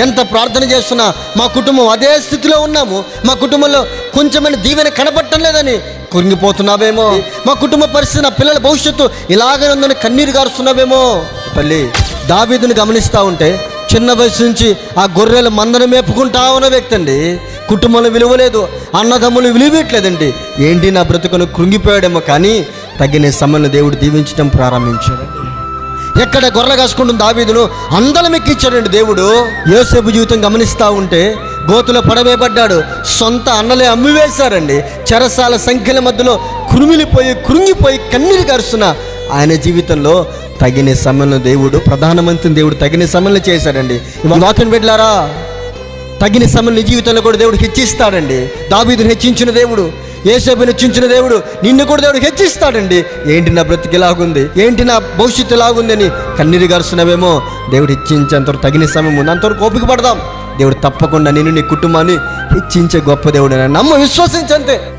ఎంత ప్రార్థన చేస్తున్నా మా కుటుంబం అదే స్థితిలో ఉన్నాము, మా కుటుంబంలో కొంచెమైనా దీవెన కనపడటం లేదని కృంగిపోతున్నావేమో, మా కుటుంబ పరిస్థితి, నా పిల్లల భవిష్యత్తు ఇలాగే ఉందని కన్నీరు గారుస్తున్నావేమో. తల్లి, దావీదుని గమనిస్తూ ఉంటే చిన్న వయసు నుంచి ఆ గొర్రెల మందను మేపుకుంటా ఉన్న వ్యక్తి అండి. కుటుంబంలో విలువ లేదు, అన్నదమ్ములు విలువట్లేదండి. ఏంటి నా బ్రతుకును కృంగిపోయాడేమో, కానీ తగిన సమయంలో దేవుడు దీవించడం ప్రారంభించాడండి. ఎక్కడ గొర్రెలు కాసుకుంటున్న దావీదును అందలం ఎక్కించాడండి దేవుడు. యోసేపు జీవితం గమనిస్తూ ఉంటే గోతులో పడవేయబడ్డాడు, సొంత అన్నలే అమ్మివేశారండి. చెరసాల సంఖ్యల మధ్యలో కృంగిపోయి కన్నీరు గారుస్తున్న ఆయన జీవితంలో తగిన సమయంలో దేవుడు, ప్రధానమంత్రిని దేవుడు తగిన సమయంలో చేశాడండి. వాక్యం పెట్టారా, తగిన సమయంలో జీవితంలో కూడా దేవుడు హెచ్చిస్తాడండి. దావీదుని హెచ్చించిన దేవుడు, యోసేపుని హెచ్చించిన దేవుడు నిన్ను కూడా దేవుడు హెచ్చిస్తాడండి. ఏంటి నా బ్రతికి ఎలాగుంది, ఏంటి నా భవిష్యత్తు ఎలాగుంది అని కన్నీరు గారుస్తున్నావేమో, దేవుడు హెచ్చించేంతవరకు తగిన సమయం ఉంది, అంతవరకు ఓపిక పడదాం. దేవుడు తప్పకుండా నిన్ను, నీ కుటుంబాన్ని హెచ్చించే గొప్ప దేవుడు. నమ్మ, విశ్వసించంతే.